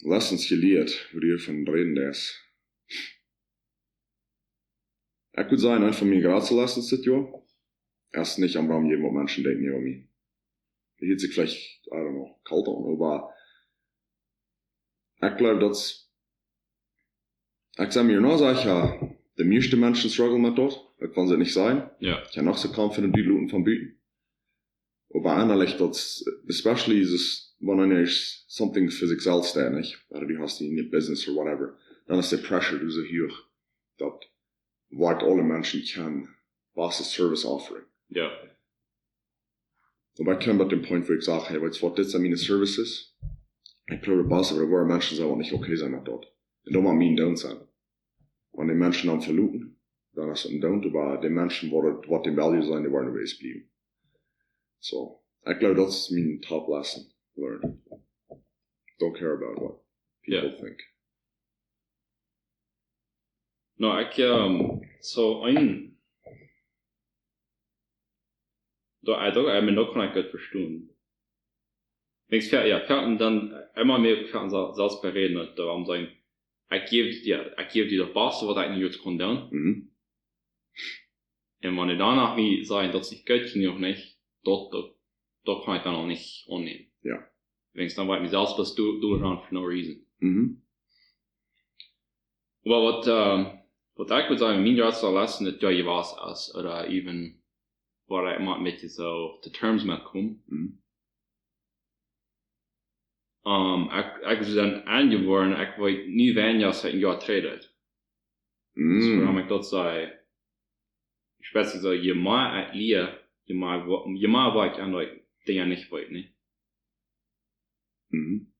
Lessons geleerd, hoe die van reden is. Ik würde sagen, ein von meinen grootste lessons dit jaar ist nicht am Raum geben, was Menschen denken über mich. Das hört sich vielleicht, I don't know, kalt an, aber ich glaube, dass ich sage mir noch, die meisten Menschen strugglen mit das, das kann es nicht sein. Ja. Ich habe noch so confident die Leute von Büten. Aber eigentlich, das, especially is when there's something für sich selbst da, nicht? Oder du hast in your business or whatever, dann ist der Pressure so hoch, dass weit alle Menschen können, was ist Service offering. Ja. Aber ich komme bei dem Punkt, wo ich sage, hey, was das an meine Services? Ich glaube, was aber wo Menschen sagen, nicht okay sein mit dort. Und da muss mein Down sein. Wenn die Menschen dann verluten, dann ist es ein Down, aber die Menschen, was die Value sein, die wollen wees bleiben. So, ich glaube, das ist mein top lesson learned. Don't care about what people think. No, so ein, da kann ich gut verstehen. Wenn ich dann immer mehr selbst bereden, darum sagen, ich gebe dir das Beste, was ich nicht kann tun. Mhm. Und wenn ich danach wie sagen, dass ich Geld noch nicht, dort kann ich dann auch nicht annehmen. Ja. Wenn ich dann bei mir selbst was do around for no reason. Mhm. Aber was ich würde sagen, mein größter Lesson ist ja was aus, oder even, wo ich immer mit so to terms mitkomme. Mhm. Ich bin dann angeworden, ich wollte nie weniger seit ein Jahr treten. Mhm. So, warum ich dort sage, ich weiß so, je mehr ich lehre, je mehr war ich an Leuten, die ja nicht wollte, ne? Mhm.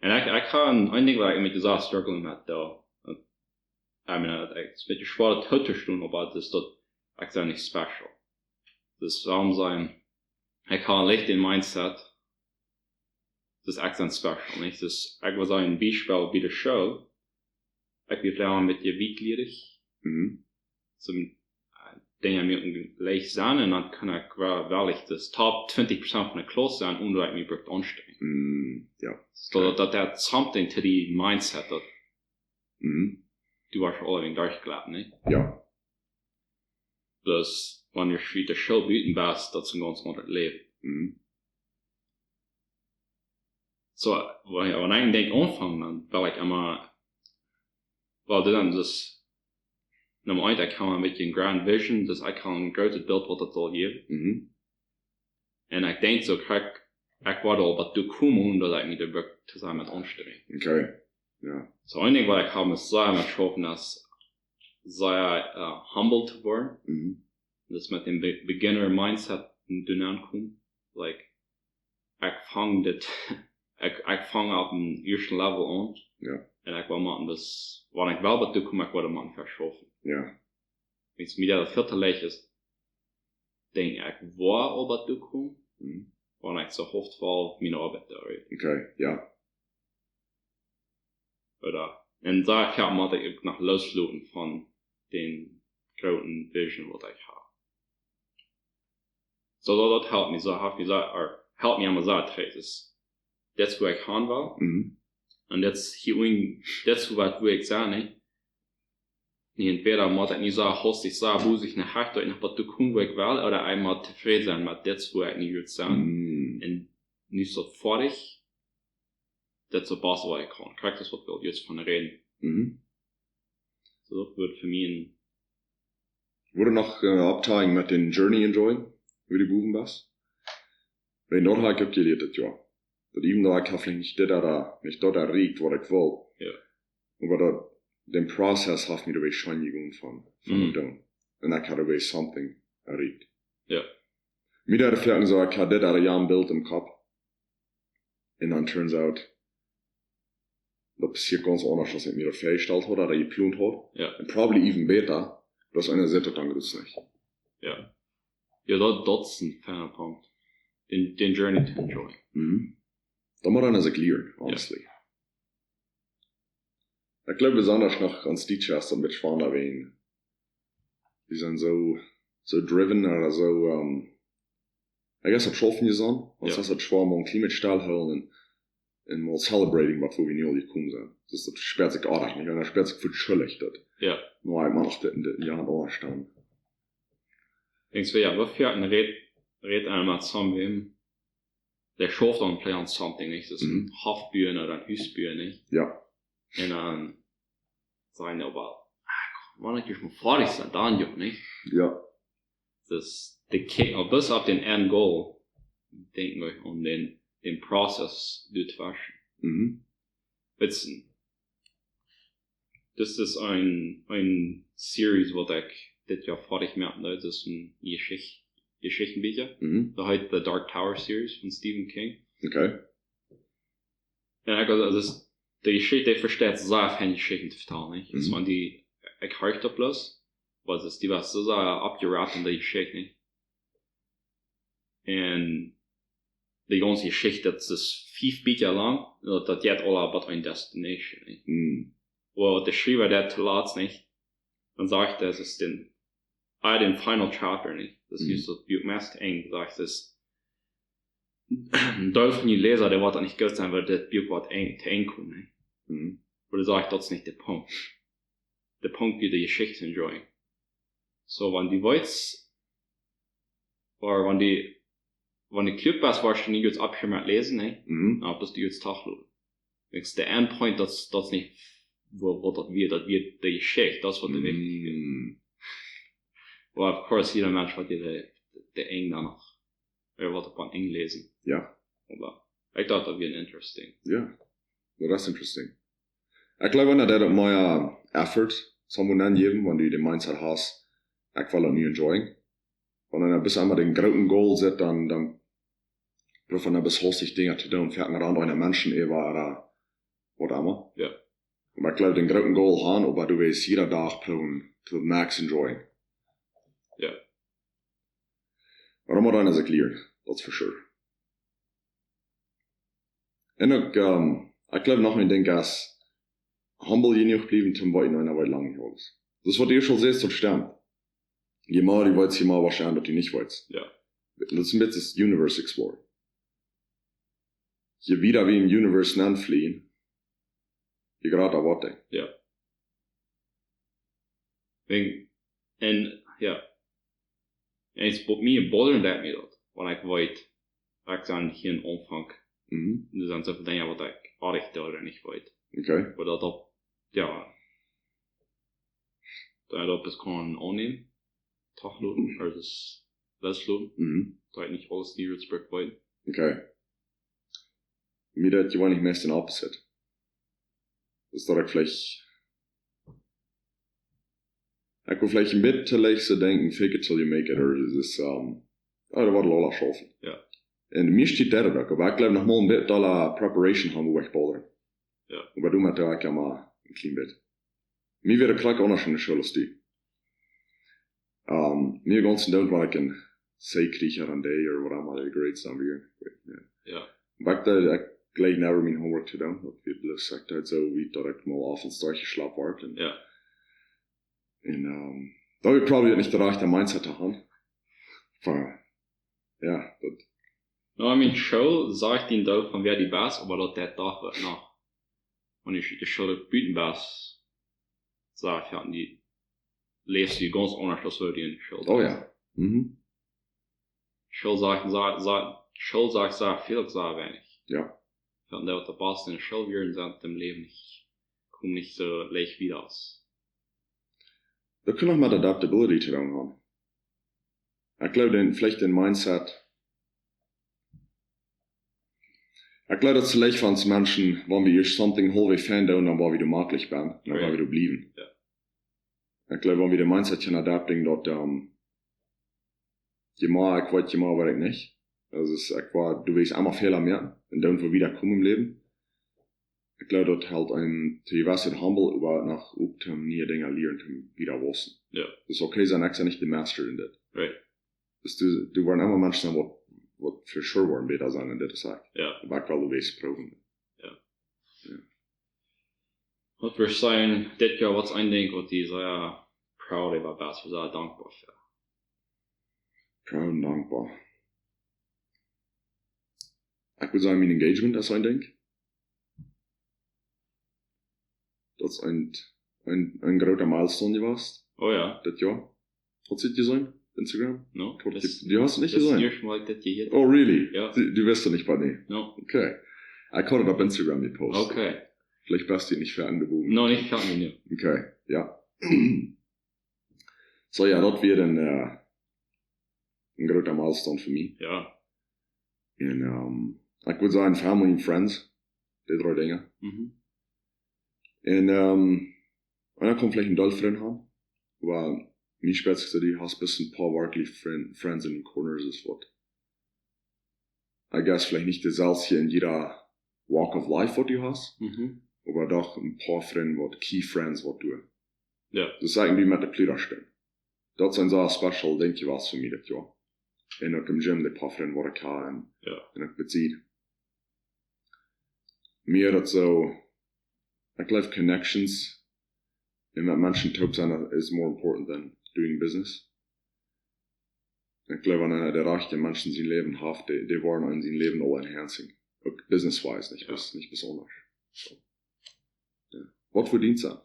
Und ich kann einige, was ich mit dieser struggling mit da. Ich meine, es wird schwer tot zu tun, aber das ist dort, ich sage nicht special. Das ist warum sein, ich kann leicht den Mindset, das ist echt special, nicht? Das ist, ich würde sagen, ein Beispiel wie die Show, ich will lernen mit dir weeklich, zum Dinge mir gleich sein, und dann kann ich wirklich das Top 20% von der Klasse sein, ohne dass ich mich wirklich anstrengen. Ja. So that something to the mindset that du hast alle durchgeladen, ne? Ja. Dus wanneer je für die Show bieten bist, dat is een ganz anderes Leben. So, wenn ich denke, anfangen, dann will ich immer, weil dann das, Nummer 1, ich kann mit den Grand Vision, dass ich kann ein großes Bild, was das soll geben. Und ich denke so, ich werde auch, was du kommen, dass ich mich da wirklich zusammen mit anstrengen. Okay. Ja. So, ein Ding, was ich habe, ist sehr mit schaffen, ist sehr humble zu werden. Das mit dem Beginner Mindset du ankommen. Like, ich fange auf dem ersten Level an. Ja. Und ich will machen das, wenn ich will, was du kommst, ich will machen verschaffen. Ja. Wenn es mir das vierte leicht ist, denke ich, wo was du kommst, wenn ich so oft war, meine Arbeit da. Okay. Ja. Oder, und da kann man ich nach losluten von den großen Vision, was ich habe. So, das helpt mir so, helpt mir immer so, das, wo ich haben will. Und das was ich sage, entweder muss ich nicht so hostig sagen, wo ich nicht hart durch, was du kommen, wo ich will, oder einmal zufrieden sein mit das, wo ich nicht würde sagen. Und nicht so fertig, das so was, was ich kann. Krieg das, was wir jetzt von reden. So, das wird für mich ein. Wurde noch Abteilung mit den Journey enjoyen, wie die Buben was? Wenn dort habe ich abgelehrt, das Jahr. Dat even though ik vielleicht nicht dort erregt, was ich will. Ja. Aber den Prozess hat mir dabei Scheinigung von dem Down. Und ich hatte dabei something erregt. Ja. Mir da vielleicht so, ich hatte das ja ein Bild im Kopf. Und dann turns out, das passiert ganz anders, als ich mir das vorgestellt habe, oder geplant habe. Ja. Und probably even better, dass einer sieht, dann geht es nicht. Ja. Ja, das ist ein feiner Punkt. Den Journey to enjoy. Da muss einer sich lernen, honestly. Ja. Ich glaube, besonders noch ans Teachers ein bisschen spannender werden. Die sind so driven oder so, I guess, auf Schaffen gesagt. Was heißt das schwer, mal ein Klima stellen und en mal celebrating wat wo wie nie gekom sind. Das sperrt sich auch nicht, und sperrt sich für schuldig dat. Ja. Nur einmal noch den Jahr anstaan. Denkst du, ja, wofür ein Red einmal zusammen wem, der schafft dann play on something, nicht? Das ist ein Haftbühne oder ein Hüsbühne, nicht? Ja. Und dann sagen aber, wann ich mal fertig sein, dann ja, nicht? Ja. Das, der Kick, bis auf den End Goal, denken wir, um den Prozess durchwaschen. Mhm. Witzen. Das ist ein Series, wo ich das Jahr fertig merke, das ist ein Geschichtenbücher. Mhm. Da heißt The Dark Tower Series von Stephen King. Okay. Ja, also die Geschichte, die versteht sehr viel Geschichten zu vertellen, nicht? Das waren die, ich höre da bloß, weil es die war so sehr abgerappt in der Geschichte, nicht? Und die ganze Geschichte, das ist 5 Bücher lang, das geht all about ein Destination, nicht? Mhm. Well, der Schreiber, der zuletzt nicht, dann sagt er, es ist den Final Chapter nicht. Das ist so die meist eng, sagt es. Ein Teil von den Leser, der wird nicht gut sein, weil das Buch wird eng kommen, nicht? Mhm. Oder sagt, das ist nicht der Punkt. Der Punkt, wie die Geschichte enjoyen. So, wenn die Weiz, oder wenn die Clip was wahrscheinlich jetzt abgeschirmt lesen, nicht? Mhm. Aber das die jetzt Tachlung. Wenn der Endpoint, das nicht, wo das wird die Geschichte, das wird der wichtig. Well, of course, jeder Mensch wird der eng danach. Wird op an eng lesen. Ja. Aber ich dachte, das wäre interesting. Ja. Well, that's interesting. Ich glaube, wenn dat mehr effort someone angeben, wenn du den Mindset hast, ich will das nie enjoyen. Wenn du bis einmal den großen Goal set, dann wenn du bis hostig Dinge zu tun, fährt man an einen Menschen oder was immer. Ja. Aber ich glaube, den großen Goal haben, aber du willst jeder Tag to max enjoyen. Ja. Maar Ramadan is clear, that's for sure. En ook, ik geloof nog niet denk als humble genoeg blijven toen wat je nou wat lang niet was. Dat is wat je schon siehst, tot stemmt. Je maar die weet, je maar waarschijnlijk dat je niet weet. Ja. Dat is een beetje das Universe Explorer. Je wieder wie im Universe anfliehen, je gerade da wat. Ja. En, ja. En het spot me botheren dat me dat. Want ik weet, ik dan hier een omvang. Dus dan zoveel dingen wat ik aardig daar niet weet. Oké. Maar dat op, ja. Dat is gewoon aannemen. Tagloten, of dus lesloten. Dat ik niet alles die uitspraak weet. Oké. Mir dat je niet meest een opposite. Dus dat ik vielleicht. Ik wil vielleicht een beetje te leeg denken, fake it till you make it, or is dat wordt Lola schaffen. Ja. En mir steht daar ook, aber ik geloof nog mal een beetje dollar preparation haben, wo ich boldern. Ja. Aber du met daar kan maar een klein beetje. Mir wäre gleich anders in de Schule als die. Mir ganzen don't want ik een C-krieger aan day, or wat allemaal de grades dan weer. Ja. Maar ik gleich never mijn homework te doen, dat wird bloß sagt halt so, wie dat ik mal af en startje slaap word. Ja. En da wir probably nicht der rechte Mindset haben. Ja, dat. Nou, in mijn show zag ik die dag van wer die baas, aber dat der dag werd nog. Wanneer je de show de buitenbaas zag, ja, die leest je ganz anders als we die in de show. Oh ja. Show sagt viel, sehr wenig. Ja. Ja, der der Baas in der Show wir in dem Leben nicht, kommt nicht so leicht wieder aus. Dat kan nog met adaptability te doen hebben. Ik geloof vielleicht den Mindset. Ik geloof dat es leicht van Menschen, wanneer we eerst something halfway finden, dan waar we makkelijk zijn, dan waar we blijven. Ja. Ik geloof, wanneer we de Mindset gaan adapten, dat je maar, ik weet je maar wat ik niet. Also du willst einmal Fehler mehr und dann wo wieder kommen im Leben. Ich glaube, das hält einen zu gewesen humble, aber nach nie Dinge lernen, wieder wissen. Ja. Das ist okay, sein Ex nicht der Master in das. Right. Du waren immer Menschen, die für sure waren, besser sein in das Sache. Ja. Aber ich will du weißt, proben. Ja. Was wir sagen, das Jahr, was ein Ding, was die sehr proud über was, wir sehr dankbar für. Proud und dankbar. Ich würde sagen, mein Engagement ist ein Ding. das ein großer Milestone gewesen, Oh ja, das Jahr. Hat sie gesehen? Instagram? no. Du hast nicht das gesehen? erste Mal, dass die hier. Oh, really? Ja. Du wirst doch nicht bei mir. No. Okay. Ich habe das auf Instagram gepostet. Okay. Vielleicht passt die nicht für angeboten. No, nicht kann ich nicht. Okay, ja. So, ja, das wird ein großer Milestone für mich. Ja. Und, ich würde sagen, Family and Friends, die 3 Dinge. Mhm. Und, einer kommt vielleicht ein Dolphin haben, aber mich spätestens die hast bisschen Paul Barkley Friends in den Corners ist was. I guess vielleicht nicht das Salz hier in jeder Walk of Life, was du hast, Mhm. aber doch ein paar Freunde, was Key Friends, was du. Ja. Das sagen die mit der Plüder stehen. Das ist ein so special, denke ich, was für mich das Jahr. Und auch im Gym, die paar Freunde, was ich habe, und ich beziehe. Mir das so, ich glaube, Connections, and that Menschen top sein is more important than doing business. Ich glaube, an einer der reichen Menschen sein Leben hat, die wollen in sein Leben all enhancing. Business-wise, nicht besonders. So. Ja. Was verdient sein?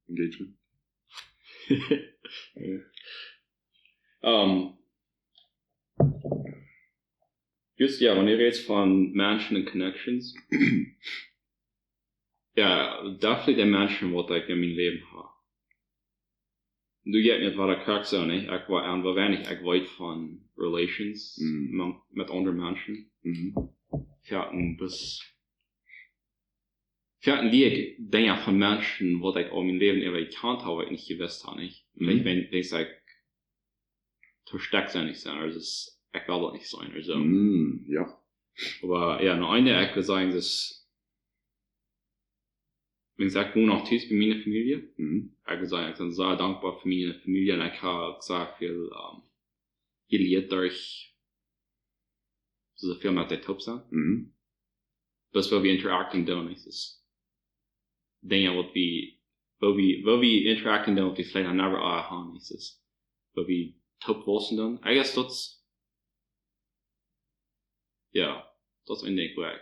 Engagement? Just ja, wenn ihr jetzt von Menschen und Connections, ja, dafür der Menschen, was ich in meinem Leben habe. Du geht nicht, was ich gesagt habe, nicht? Ich war wenig, ich weit von Relations mit anderen Menschen. Wir hatten die Dinge von Menschen, was ich auch in meinem Leben immer gekannt habe, nicht gewusst habe, nicht? Vielleicht, wenn ich sage, versteckt sein nicht sein, also ich will das nicht sein, also. Ja. Aber ja, noch eine Ecke sagen, dass wenn ich sage, ich wohne auch tief bei meiner Familie. Ich bin sehr dankbar für meine Familie und ich habe sehr viel gelehrt durch so viel mit der Top sein. Das, wo wir interacting tun, ist Dinge, wo wir interacting tun, die vielleicht never haben, ist wo wir top wissen tun. I guess das ein Ding, wo ich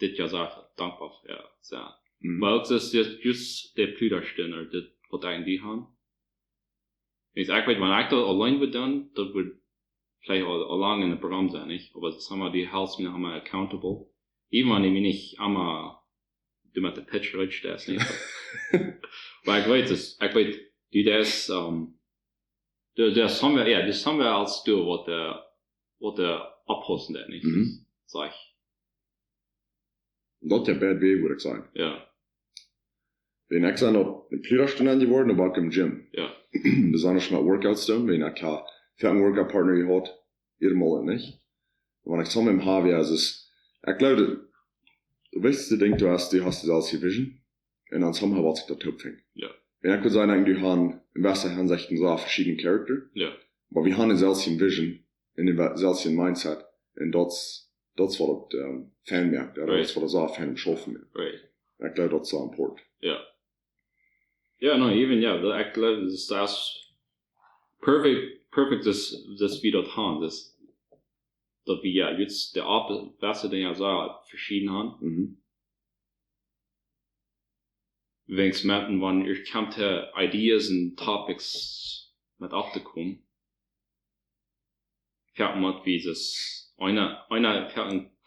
dit Jahr sehr dankbar für, ja, sehr. Weil es ist just der Plüderstände, das, was eigentlich haben. Wenn ich sage, wenn ich das allein wird dann, das wird vielleicht auch allein in einem Programm sein, nicht? Aber das haben wir, die helfen mir immer accountable. Even wenn ich mich nicht einmal, du mit der Pitch rutschst, nicht? Weil ich weiß, das haben wir als du, was der abhosten, nicht? Sag ich. Dat ja bad way, würde ich sagen. Ja. Wenn ich dann noch ein Plüderstunde geworden, aber auch im Gym. Ja. Besonders mit Workouts tun, wenn ich einen Workout-Partner gehabt, mal nicht. Und wenn ich zusammen im habe, ist ich glaube, das wichtigste Ding, du hast das als Vision. Und dann zusammen was ich da top finde. Ja. Wenn ich würde sagen, du hast in bester Hinsicht so verschiedene Charakter. Ja. Aber wir haben eine seltsame Vision, in einem seltsamen Mindset. Und das war das Fan merkt, ja, das war das auch Fan im Schaffen merkt. Right. Ich glaube, das ist so important. Ja. Ja, no, even, ja, ich glaube, das ist das perfect, das wir dort haben, das wir ja jetzt der beste Ding ja so verschieden haben. Wenn es merken, wann ich kannte Ideas und Topics mit aufzukommen. Fährt man wie das, einer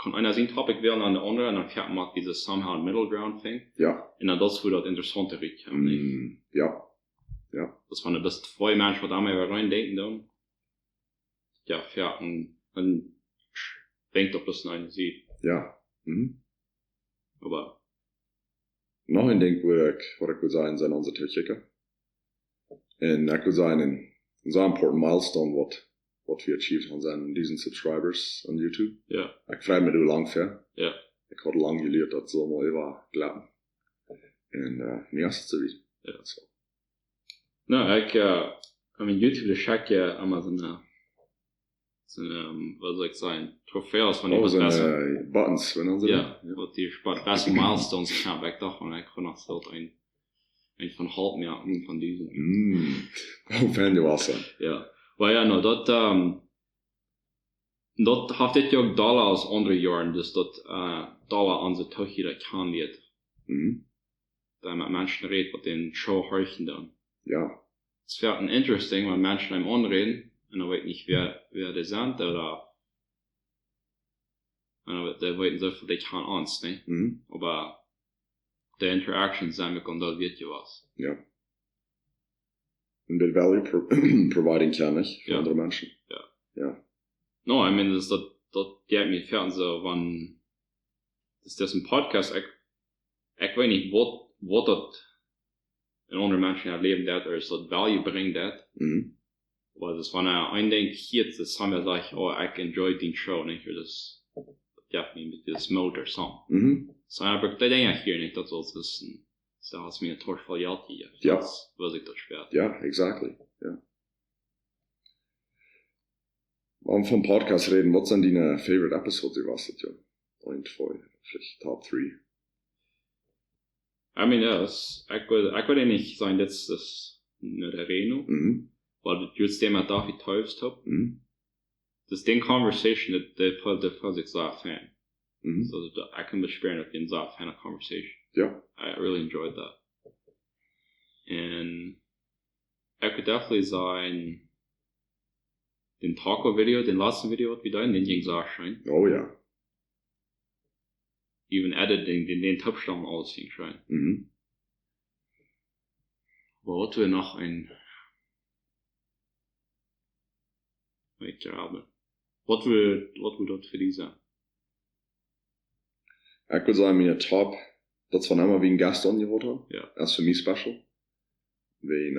kann einer sein Topic werden an der andere, und dann fährt man wie das somehow ein Middle Ground Thing. Ja. Und dann das wird das Interessante riechen. Ja. Ja. Das war ein bisschen zwei Menschen, die da mal reindenken dann. Ja, fährt und denkt, ob das eine sieht. Ja. Aber. Noch ein Ding, was ich würde sagen, sind unsere Techniker. Und ich würde sagen, ein so important milestone, was wir achieved haben, sind diesen Subscribers on YouTube. Ja. Ich freue mich lang für. Ja. Ich habe lange gelehrt, dass so mal war, glauben. Und, mir ist es so wie. Ja. So. No, ich mean, YouTube, das schickt ja immer so eine, was soll ich sagen, Trophäes von was besser. Buttons, wenn man so. Ja, was die besten Milestones kann, ich dachte, ich kann noch so ein von halben Jahren von diesen. Oh, Fan du warst. Ja. Weil ja, no, dat hat dit ja Dollar aus andere Jahren, dus dat Dollar aan de Turkije dat kan niet Da mit Menschen redet, was den Show horchen dann. Ja. Es wird ein interesting, wenn Menschen einem anreden, und er weiß nicht, wer der sind, oder der weiß so viel, ich kann Angst, ne? Aber der Interaction sein und da wird ja was. Ja. Und der Value providing kann ich für andere Menschen. Ja. No, I mean, das geht mir fern so, wenn das ein Podcast, ich weiß nicht, was das in anderen Menschen erleben dat, oder so Value bringt dat. Aber das war ein Ding hier, das haben wir gesagt, oh, ich enjoy den Show, nicht? Das gibt mir mit dieses Mode oder so. So, aber das denke ich hier nicht, das soll wissen. Da hast du mir ein Tor voll hier. Ja. Das was ich das schwer. Ja, exactly. Ja. Wenn wir vom Podcast reden, was sind deine favorite episodes, was das ja? 1, 2, vielleicht Top 3. I mean, yes, ich würde nicht sagen, dass das nicht erwähnen, weil du jetzt dem David teufst hab. Das Ding Conversation, der fällt sich so ein Fan. So, I can beschweren auf den so ein Fan of Conversation. Yeah. I really enjoyed that. And I could definitely sagen, den Taco-Video, den letzten Video, was wir da in den ging so schein. Oh ja. Even editing, den Touchdown aussehen schein. Aber was wir noch ich glaube, was wir dort für die sein? Ich würde sagen, meine Top, das war einmal wie ein Gast angehört haben. Ja. Das ist für mich special. Weil,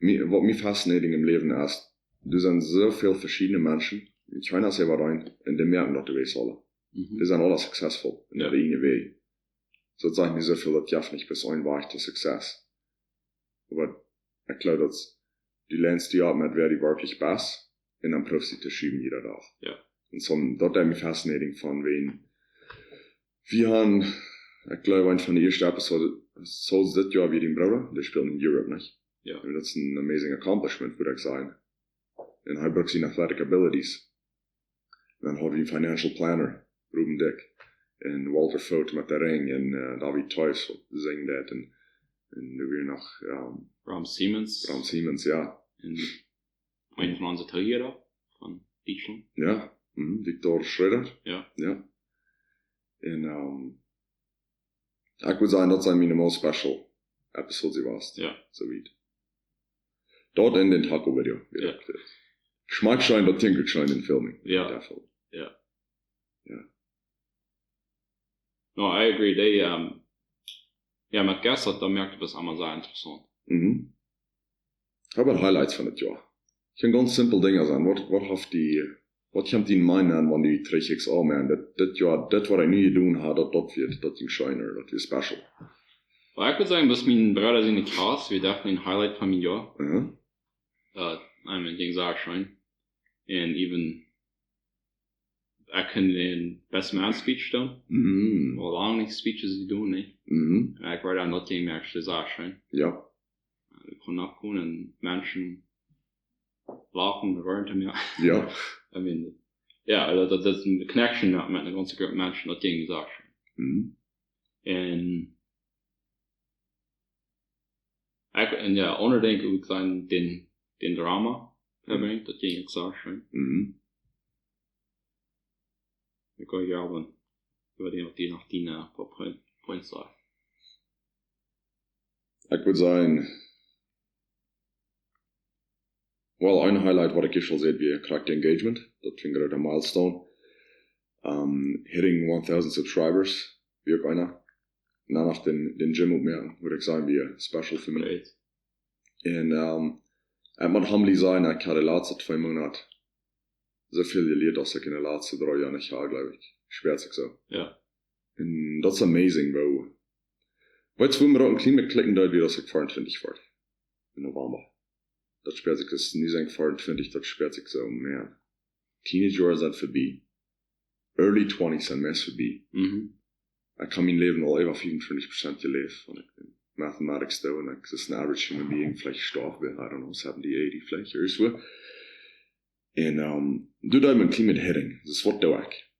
was mich fascinating im Leben ist, du sind so viele verschiedene Menschen. Ich meine, das war rein, in dem merken, dass du weißt alle. Die sind alle successful in der eigenen Weg. So sagen nicht so viel, dass ich nicht bis ein war, der Success. Aber ich glaube, dass du lernst die Art mit, wer die wirklich best, und dann prüfst du das schieben jeder Tag. Ja. Und so, dort ist mir fascinating von, wen, wir haben, ich glaube, ein von den ersten Episoden, so das Jahr wie den Bruder, der spielt in Europe, nicht? Ja. Und das ist ein amazing accomplishment, würde ich sagen. Und er braucht seine athletic abilities. Und dann hat er einen Financial Planner, Ruben Dick, und Walter Fote mit der Ring, und David Teus, singen das, und du wirst noch, Ram Siemens, ja. Und ein von unseren Trainer von Deutschland. Ja. Victor Schröder. Ja. Ja. Und, ich würde sagen, das sind meine most special episodes, die warst. Ja. So wie. Dort in den Taco-Video. Ja. Schmackschein, dort Tinkelschein in Filming. Ja. Definitely. Ja. Ja. No, I agree. They, ja, mit Gast, da merkt das einmal sehr interessant. Ich habe Highlights von das Jahr. Ich kann ganz simple Dinge sagen. Was kommt in meinen, wenn die 3XO, man, das Jahr, das, was ich nie getan habe, das wird scheiner, das wird special. Aber ich würde sagen, dass mein Bruder seine Cast, wir dürfen ein Highlight von meinem Jahr. Ich denke, sag schon. Und even, ich kann den besten Man Speech tun. Oder lange nicht Speeches tun, nicht? Ich werde auch noch den merkst, sag schon. Ja. Ich kann nachkommen und Menschen lachen, röhren mir. Ja. I mean, ja, also das ist eine Connection mit einer ganzen Gruppe Menschen, das Ding gesagt schon. Und ja, ohne denke ich, sagen, den Drama verbringt, das Ding gesagt schon. Ich kann ja aber über die nach die paar Points sagen. Ich würde sagen, well, ein Highlight, was ich schon sehe, wie Cracked Engagement. Das finde ich ein Milestone. Hitting 1000 Subscribers, wie auch einer. Danach den Gym und mehr, würde ich sagen, wie special für mich. Great. Und, man humbly sein, ich hatte die letzten 2 Monate so viel gelehrt, dass ich in den letzten 3 Jahren nicht habe, glaube ich. Schwer sich so. Ja. Und das ist amazing, weil jetzt, wo wir ein klein mit klicken, wie das ich 24 war. In November. Das sperrt sich, das ist nie so 24, das sperrt sich so, man. Teenager sind vorbei. Early 20s sind mehr vorbei. Ich kann mein Leben all über 25% gelebt, wenn ich in Mathematics da, und ich ist ein average human being, vielleicht stark will, I don't know, 70, 80, vielleicht, irgendwo. Und, du da mit klein mit Heading, das ist was da ich.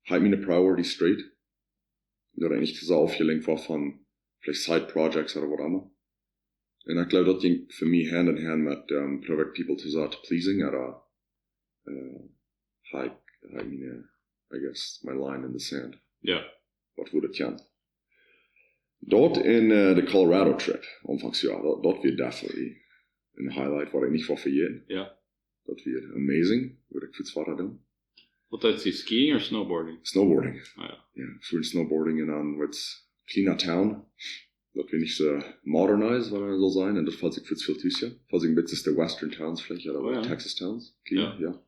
Halt meine Priority straight. dat eigentlich so aufgelenkt war von vielleicht Side-Projects oder was immer. Und ich glaube, das ging für mich hand in hand mit Product People to that pleasing oder I guess, my line in the sand. Ja. Was würde ich kann. Dort in the Colorado Trip, Anfangsjahr, dort wird definitely ein Highlight, was ich nicht war für jeden. Ja. Das wird amazing, würde ich für das Fahrrad tun. Wat dat is skiing or snowboarding? Snowboarding. Ja. Ja, für Snowboarding und dann wird's cleaner town. Dat wir nicht so modernized, weil er soll sein, und das falls ich für viel Tücher. Falls ich ein bisschen der Western Towns vielleicht, oder Texas Towns. Clean, ja.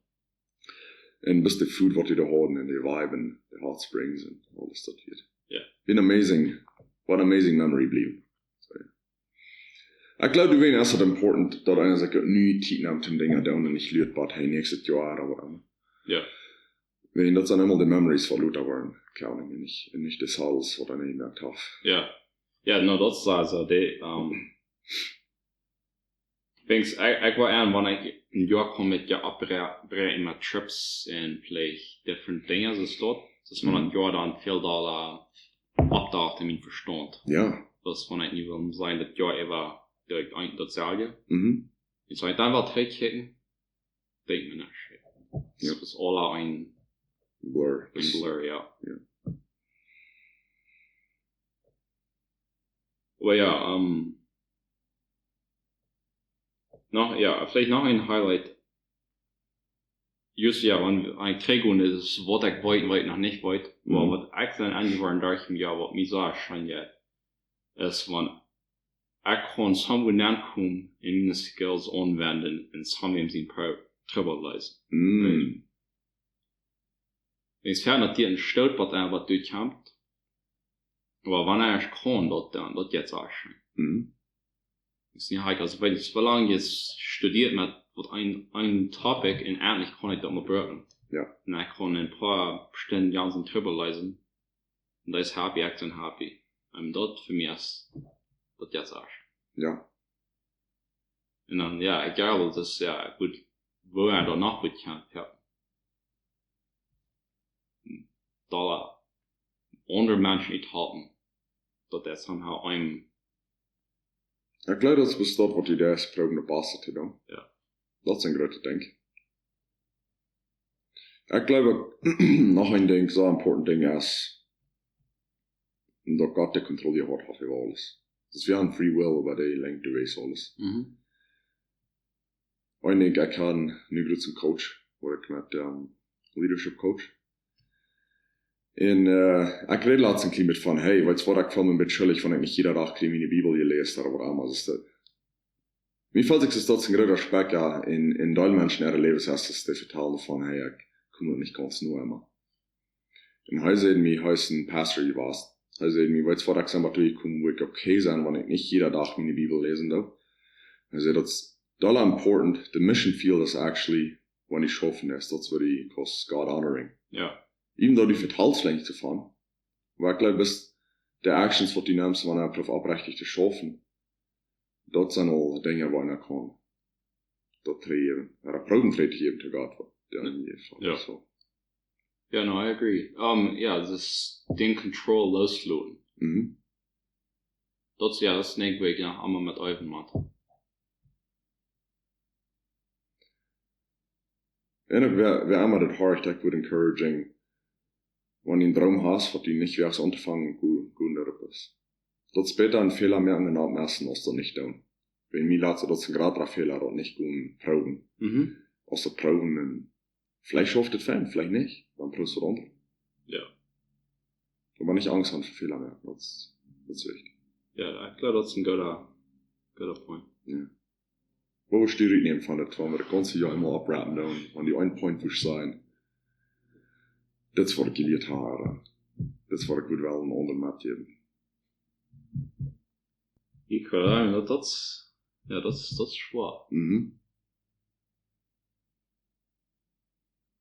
Und bis der Food, was die da haben, und die Vibe, und die Hot Springs, und alles das wird. Ja. Been amazing. What an amazing memory blieben. So, ja. Ich glaube, du weißt, es ist important, dass einer sagt, nie Titen am Tim Dinger down und nicht lüht, but hey, nächstes Jahr oder was. Ja. Wenn das dann immer die Memories von Luther waren, klar, und nicht das Haus, was dann gemerkt habe. Ja. Ja, no, dat is also, ik wou aan wanneer ik een jaar kom met je opbrengen met trips en vielleicht different dingen, dus dat. Dus man het jaar dan veel daar opdacht in mijn verstand. Ja. Dus wanneer ik niet wil zijn dat jaar even direct eind dat zeggen. Mhm. En zou ik dan wel terugkijken, denk me niet. Ja. Dus alle een Blur. Ja. Ja. Aber ja, vielleicht noch ein Highlight. Just ja, wenn ein Krieg und ist, was ich wollte, was ich noch nicht wollte, aber was ich dann angehören darf im Jahr, was mir so erscheint, ist, wenn ich kann somewhere nachkommen, in meine Skills anwenden, und somewhere in drüber lesen. Mm. Wenn es ferner dir ein Stolpert was durchkommt, aber wenn ich kann, das jetzt auch schon. Mhm. Ist nicht heikel. Also, wenn ich so lange jetzt studiert mit ein Topic, und endlich kann ich das mal brauchen. Ja. Und ich kann ein paar bestimmte Jansen drüber lesen. Und da ist happy, ich bin happy. Und das für mich ist das jetzt auch schon. Ja. Und dann, ja, egal, das ist ja gut, wo er danach gut kann, ja. Da andere Menschen nicht halten, dass er somehow einem. Ich glaube, das bestaat wat die is proberen de passen te doen. Ja. Dat is een grote ding. Ik glaube, nog een ding, zo'n important ding is, dat God de controle had over alles. Dus we hebben free will, waar die lengt de wees alles. Mhm. Ik denk, ik kan nu goed een coach, waar ik met leadership coach. En ik reed laatst een klein beetje van, hey, wat ik van een beetje schuldig van ik niet iedere dag in de Bibel gelezen of wat anders is dat. Wie valt ik dat een groter aspect ja, in deine Menschen ihre Lebenshaft ist, die vertellen von, hey, ich komme nicht ganz nur immer. Und heute sehen wir, heute ist ein Pastor gewesen. Heute sehen wir, was ich gesagt habe, ich komme, wo ich okay sein, wenn ich nicht jeder Tag meine Bibel lesen darf. Also that's dollar important. The mission field is actually, when ich schaffen ist, that's what he calls God honoring. Ja. Even though die vertalslänglich zu fahren. Aber ich glaube, bis der Actions, die die nimmst, wenn er darauf abrechtigt zu schaffen, dort sind alle Dinge, wo einer kann. Dort treten, Proben treten zu Gott. Ja. So. Ja, no, I agree. Ja, das den Control loslassen. Mhm. Das ja, das denke ich ja einmal mit euren Mann. En we einmal das hard, ich würde encouraging, wenn du einen Traum hast, was du nicht wirklich anfangen, gut darauf ist. Dort später einen Fehler mehr angenommen messen, als du nicht tun. Wenn mir lasse, das ein gerade Fehler und nicht gut proben. Mhm. Als du proben, und vielleicht schafft es Fan, vielleicht nicht, dann prüfst du runter. Ja. Aber nicht Angst haben für Fehler mehr, das ist wichtig. Ja, ich glaube, das ist ein guter Point. Ja. Wo ist die Rede von der Traum, der ganze Jahr immer abrappen, und die einen Point will sein, das war ich gelehrt habe, das war ich gut wel einen anderen Mat geben. Ich glaube, das ist schwer. Mhm.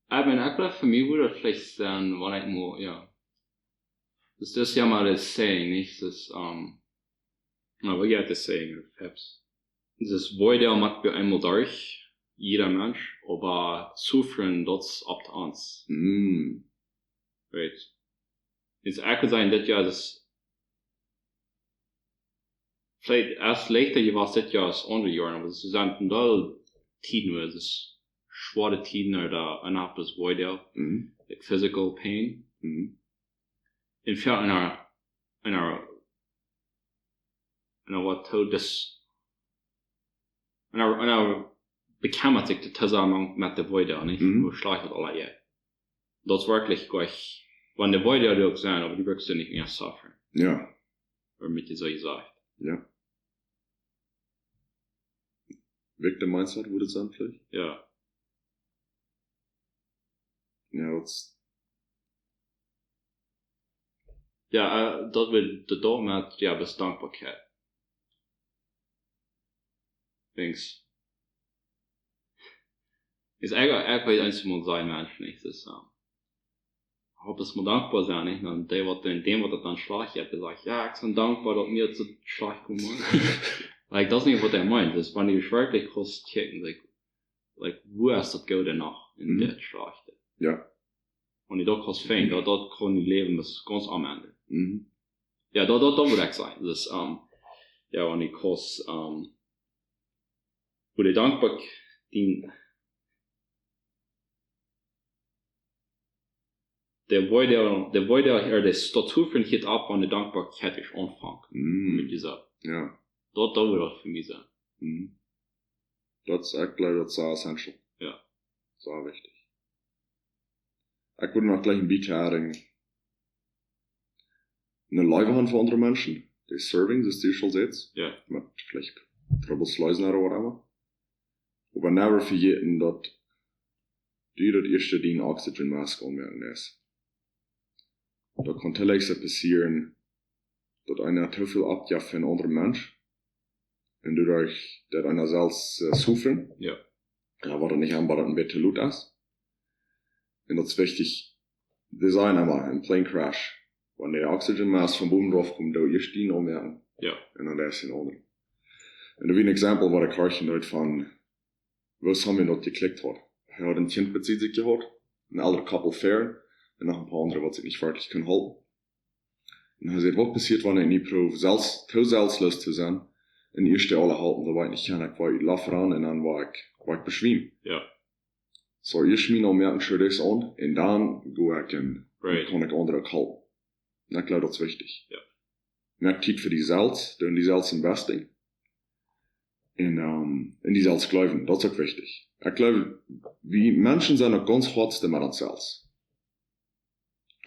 Aber ich glaube, für mich würde das vielleicht sein, wenn ich mal, ja. Das ist ja mal das Saying, nicht? Das, aber ja, das Saying, perhaps. Das wollte ja macht wir einmal durch, jeder Mensch, aber zufrieden, das ab uns. Mhm. Right. ist auch sein, dass ja das vielleicht erst leichter was das ja als andere Jahren, aber es sind da Tiden, das ist schwere Tiden oder einfach das Void, like physical pain. In fact, einer what told das einer bekämmert sich der Zusammenhang mit der Void, nicht? Wo schleicht mit aller je. Das ist wirklich gleich, wenn der Void du sein, aber du wirkst ja nicht mehr suffern. Ja. Oder mit dieser gesagt. Ja. Victim Mindset würde es sein vielleicht? Ja. Ja, das... Ja, dat wil de dom met ja, bedankbaarheid. Thanks. Is eigenlijk eens moet zijn mensen niet dus hoop es mal dankbar sein, nicht? Und der wat in dem wat dat dan schlag je gesagt, ja, ik ben dankbar dat mir zu schlag kommen. Like das nicht wat er meint, das wenn die wirklich kost checken, like wo ist das go denn noch in der Schlacht. Ja. Und ich doch kost fein, dort kann ich leben das ganz am Ende. Ja, da würde ich sein. Das ja, und ich kost wo die dankbar die der wollte der Statur von hier ab an der Dankbarkeit ich anfangen mit dieser ja dort würde das für mich sein das ist echt leider so essential ja so wichtig ich würde noch gleich ein bisschen eine Leibhand von anderen Menschen die Serving das ist schon jetzt ja mit vielleicht Troublesluisen oder whatever aber never vergeten dass die das erste die Oxygen Mask ummerken ist. Da kann teilweise passieren, dass einer zu viel abgibt für einen anderen Mensch und dadurch, dass einer selbst suffern. Ja. Da war das nicht einmal, dass ein bisschen laut ist. Und das ist wichtig, das ist einmal ein Plane Crash, wenn der Oxygen Mask vom Boden drauf kommt, da erst die noch merken. Ja. Und dann ist es in Ordnung. Und wie ein Beispiel war der Karchen dort von, was haben wir noch geklickt hat. Er hat ein Kind bezieht sich gehabt, ein älterer Couple fair, und noch ein paar andere, was sich nicht fertig können halten. Und er sagt, was passiert, wenn ich nicht probe, zu selbstlos zu sein, und erst alle halten, so weit ich kann, ich war laufen ran, und dann war ich beschwimmt. Ja. So, erst mir noch merken, schon das an, und dann gehe ich und kann ich andere halten. Und ich glaube, das ist wichtig. Ja. Merkt Zeit für die Salz, dann die Salz investing. Und die Salz glauben, das ist auch wichtig. Ich glaube, wie Menschen sind noch ganz hart mit uns selbst.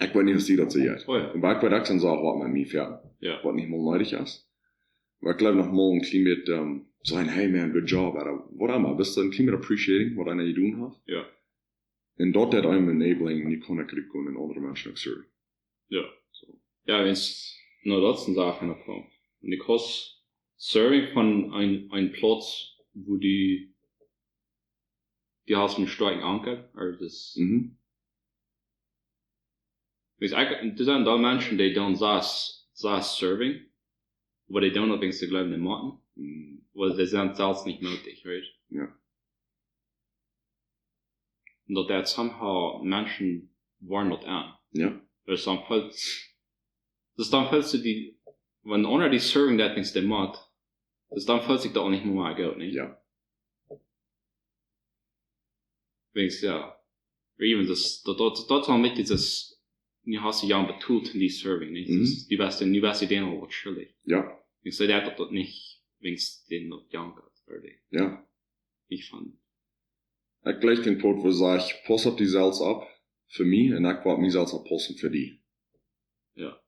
Ich weiß nicht, was die dazu jetzt. Oh ja. Und weil ich bei der Aktien sage, was man mir fährt, was nicht mal neidig ist. Aber ich glaube, noch mal ein bisschen mit sagen, hey man, good job, oder was immer, bist du ein bisschen mit appreciating, was einer getan hat. Ja. Und dort hat einem enabling, die kann ich kriegen und andere Menschen auch serving. Ja. So. Ja, wenn es nur das sind Sachen noch kommt. Und ich kost Serving von ein Platz, wo die hast einen starken Anker, also das, das sind da Menschen, die dann saß Serving, aber die dann übrigens die glauben nicht machen, weil die sind selbst nicht nötig, right? Ja. Und dass der somehow Menschen waren nicht an. Ja. Das ist dann falls du die, wenn einer die Serving that things der macht, das dann falls ich da auch nicht mehr Geld, nicht? Ja. Wenigstens, ja. Or even das auch mit dieses, du hast ja betont in die Serving, nicht? Das ist die beste Idee noch was schuldig. Ja. Ich sage, der hat das nicht, wenigstens den noch jankert, oder? Ja. Ich fand. Ich gleich den Punkt, wo ich sage, ich passe auf die Salz ab, für mich, und ich werde mich selbst abpassen für die. Ja.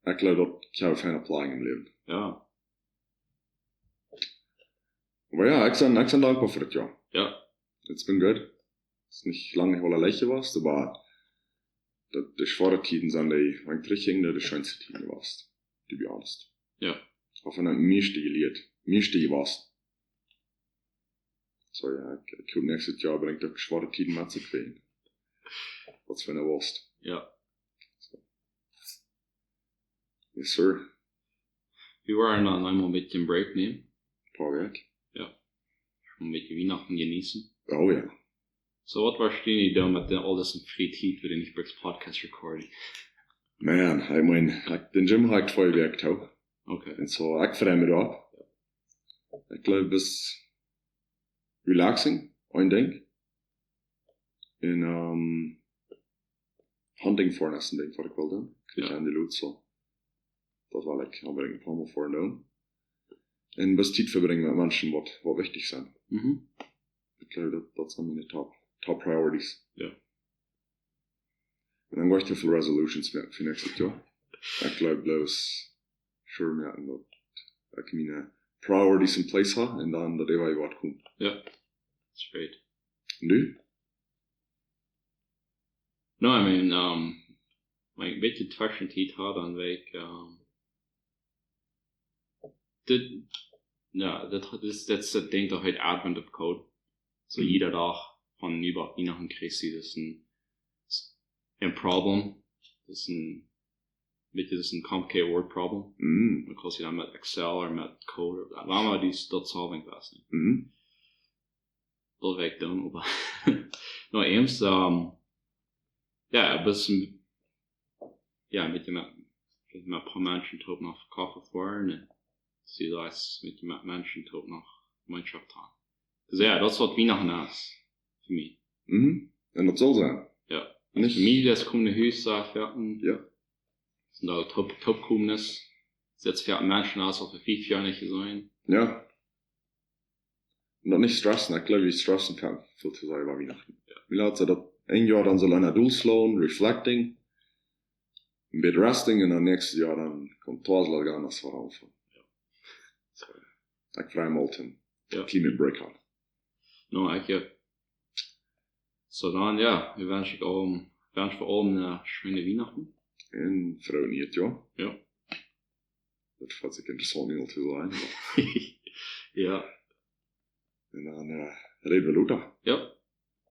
Ich glaube, ich habe keine Planung im Leben. Ja. Aber ja, ich bin dankbar für das Jahr. Ja. Jetzt bin gut. Es ist nicht lange, weil er lächeln warst, aber die schwere Tiden sind die, wenn ich richtig die schönste Tiden warst. To be honest. Ja. Auf einer meiste geliert. Meiste warst. So ja, ich komme nächstes Jahr bringt auch schwere Tiden mit zu kriegen. Was für eine warst. Ja. So. Yes, sir. Wir waren dann einmal mit dem Break nehmen. Paar Werk. Ja. Und mit Weihnachten genießen. Oh ja. So, was war die Idee mit all das Friedheit für den Nichtbricks Podcast recording? Man, I mean, den Gym har ik 2 werk toe. Okay. En zo, ik vreem het op. Ik geloof is relaxing, een ding. En hunting voor een ding wat ik wil doen. Ik kreeg aan die loot zo. Dat wil ik aanbrengen een paar maal voor doen. En best tijd verbringen met mensen wat wichtig zijn. Ik geloof dat zijn mijn top priorities. Ja. En dan ga ik te veel resolutions met voor next jaar. Ik geloof bloos sure merken dat ik mijn priorities in place heb en dan dat even wat komt. Ja, straight. En du? No, I mean, maar een beetje tussentijd had dan week, dat is het ding dat het advent of code. So jeder dag van nu wat niet nog een crisis, dat is een problem, dat is een complicated word problem. Because je dan met Excel of met code, waarom die dat solving was. Dat werkt dan, maar no, eens, ja, best ja, met een paar mensen top nog koffie voor en zie dat met een mensen top nog Mannschaft aan. Dus ja, dat is wat wie nog naast voor mij. En dat zal zijn. Ja, en voor mij dat komt de huis verwerken. Ja. En dat top komen is, zet voor mensen als of 5 jaar niet zijn. Ja. En dat niet stressen, ik geloof je stressen kan veel te zijn bij Weihnachten. Ja. Wie laat ze dat 1 jaar dan zo naar doel slaan, reflecting, een beetje resting en dan nächstes jaar dan komt 12 jaar gaan als verhaal van. Ja. Ik vraag me altijd ja. Climate break aan. Nou, ik heb. So dan, ja, wens ik voor allemaal schöne Weihnachten. En vrouw niet, ja. Ja. Dat valt zich interessant heel te zijn. Ja. En dan reden we later. Ja.